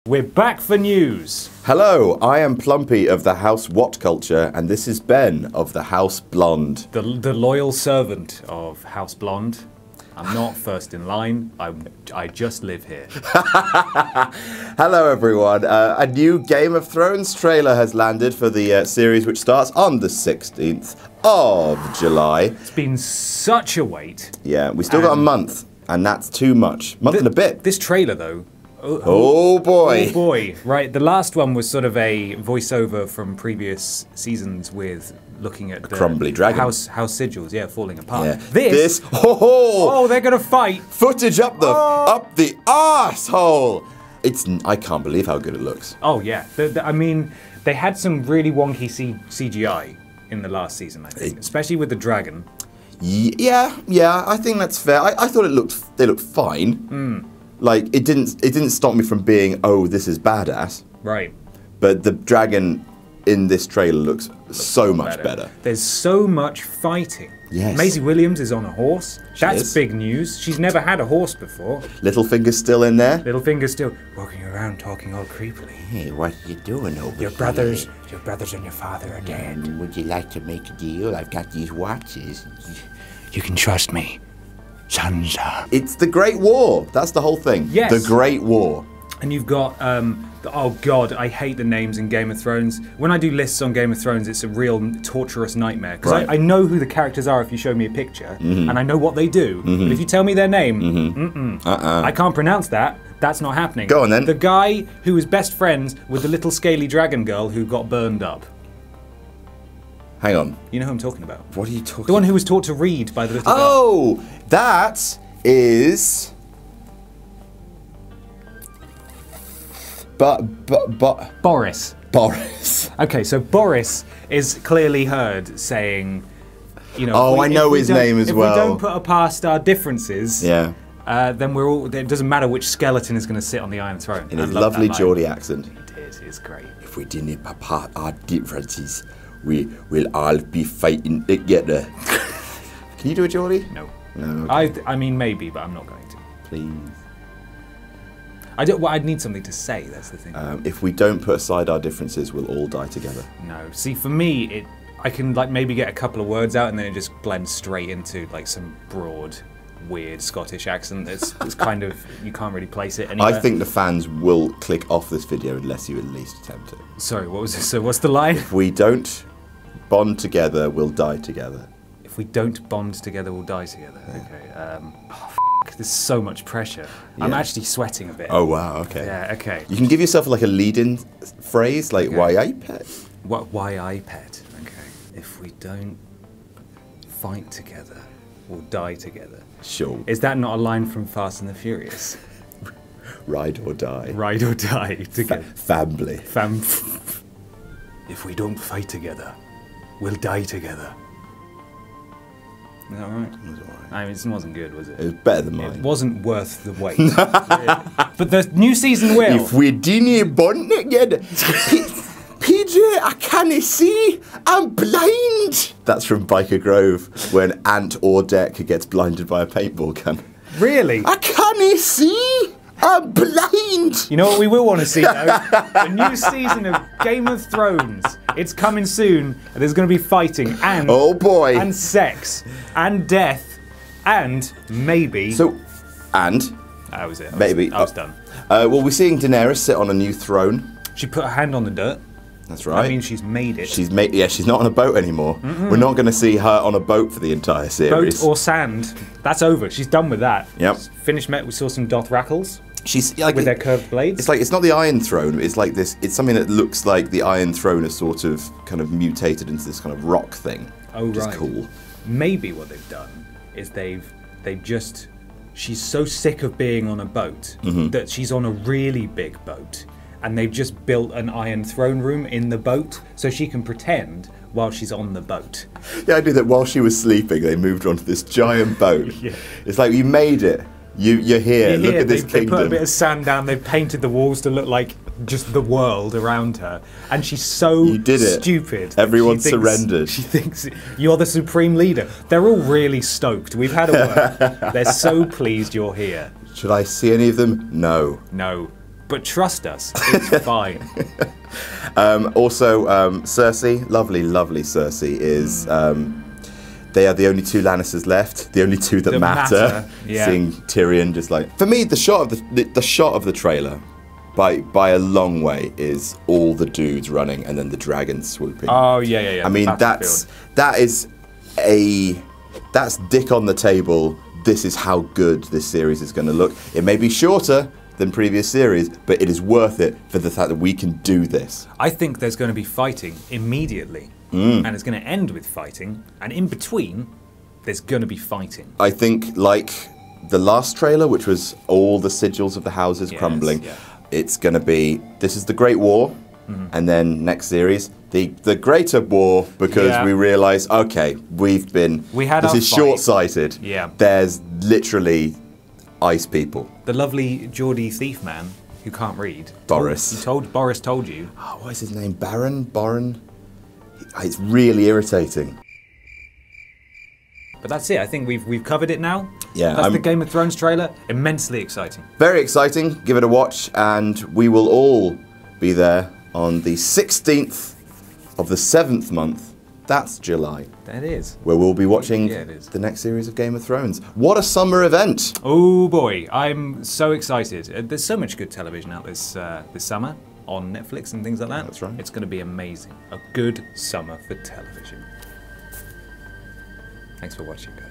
We're back for news. Hello, I am Plumpy of the House Whatculture, and this is Ben of the House Blonde. The loyal servant of House Blonde. I'm not first in line. I just live here. Hello, everyone. A new Game of Thrones trailer has landed for the series, which starts on the 16th of July. It's been such a wait. Yeah, we still got a month, and that's too much. Month and a bit. This trailer, though. Oh boy. Oh boy. Right, the last one was sort of a voiceover from previous seasons with looking at the crumbly dragon. house sigils, yeah, falling apart. Yeah. This oh, they're gonna fight. Footage up the arsehole. I can't believe how good it looks. Oh yeah. I mean, they had some really wonky CGI in the last season, I think, especially with the dragon. Yeah, I think that's fair. I thought they looked fine. Like, it didn't stop me from being, oh, this is badass. Right. But the dragon in this trailer looks so much better. There's so much fighting. Yes. Maisie Williams is on a horse. That's big news. She's never had a horse before. Littlefinger's still in there. Littlefinger's still walking around talking all creepily. Hey, what are you doing over Your brothers and your father are dead. Would you like to make a deal? I've got these watches. You can trust me. Sansa. It's the Great War. That's the whole thing. Yes. The Great War. And you've got, oh god, I hate the names in Game of Thrones. When I do lists on Game of Thrones, it's a real torturous nightmare. Because I know who the characters are if you show me a picture, and I know what they do. But if you tell me their name, I can't pronounce that. That's not happening. Go on then. The guy who was best friends with the little scaly dragon girl who got burned up. Hang on. You know who I'm talking about? What are you talking about? The one who was taught to read by the little girl. Oh, that is... Boris. Boris. Okay, so Boris is clearly heard saying, you know... Oh, I know his name as well. If we don't put past our differences, yeah, then we're all... It doesn't matter which skeleton is going to sit on the Iron Throne. in his lovely Geordie accent. It is, it's great. If we didn't put apart our differences, we'll all be fighting together. Can you do a Geordie? No. No. Okay. I mean, maybe, but I'm not going to. Please. I'd need something to say, that's the thing. If we don't put aside our differences, we'll all die together. No. See, for me, I can like maybe get a couple of words out and then it just blends straight into like some broad, weird Scottish accent. It's kind of, you can't really place it anywhere. I think the fans will click off this video unless you at least attempt it. Sorry, what was it? So what's the line? If we don't bond together, we'll die together. If we don't bond together, we'll die together. Okay. There's so much pressure. Yeah. I'm actually sweating a bit. Oh wow, okay. Yeah, okay. You can give yourself like a lead-in phrase, like why I pet. Why I pet? Okay. If we don't fight together, we'll die together. Sure. Is that not a line from Fast and the Furious? Ride or die. Ride or die together. Family. If we don't fight together, we'll die together. Is that right? It was alright. I mean, it wasn't good, was it? It was better than mine. It wasn't worth the wait. But the new season will. If we didn't bond together, PJ, I can't see. I'm blind. That's from Biker Grove, when Ant or Deck gets blinded by a paintball gun. Really? I can't see. I'm blind. You know what we will want to see, though? The new season of Game of Thrones. It's coming soon. And there's going to be fighting and oh boy, and sex and death and maybe. So, and that was it. Maybe I was done. Well, we're seeing Daenerys sit on a new throne. She put her hand on the dirt. That's right. That means she's made it. She's made. Yeah, she's not on a boat anymore. We're not going to see her on a boat for the entire series. Boat or sand. That's over. She's done with that. Yep. Finished. We saw some Dothrakals. She's like with their curved blades. It's like, it's not the Iron Throne. It's like this. It's something that looks like the Iron Throne is sort of kind of mutated into this kind of rock thing. Oh, which right. is cool. Maybe what they've done is they've just. She's so sick of being on a boat that she's on a really big boat, and they've just built an Iron Throne room in the boat so she can pretend while she's on the boat. Yeah, I do that. While she was sleeping, they moved her onto this giant boat. Yeah. It's like, you made it. You're here. Look at this kingdom. They put a bit of sand down. They've painted the walls to look like just the world around her, and she's so stupid. Everyone surrendered. She thinks you're the supreme leader. They're all really stoked. We've had a word. They're so pleased you're here. Should I see any of them? No. No. But trust us, it's fine. Also, Cersei, lovely, lovely Cersei, is... they are the only two Lannisters left, the only two that matter. Yeah. Seeing Tyrion just like... For me, the shot of the trailer, by a long way, is all the dudes running and then the dragon swooping. Oh, yeah. I mean, that's dick on the table. This is how good this series is going to look. It may be shorter than previous series, but it is worth it for the fact that we can do this. I think there's going to be fighting immediately. And it's going to end with fighting, and in between, there's going to be fighting. I think, like the last trailer, which was all the sigils of the houses crumbling, it's going to be, this is the Great War, and then next series, the Greater War, because we realise, okay, this is short-sighted. Yeah. There's literally ice people. The lovely Geordie thief man who can't read. Boris. Boris told you. Oh, what is his name? Baron? It's really irritating. But that's it. I think we've covered it now. Yeah, That's the Game of Thrones trailer. Immensely exciting. Very exciting. Give it a watch, and we will all be there on the 16th of the 7th month. That's July. That is. Where we'll be watching the next series of Game of Thrones. What a summer event! Oh boy, I'm so excited. There's so much good television out this summer on Netflix and things like that. That's right. It's going to be amazing. A good summer for television. Thanks for watching, guys.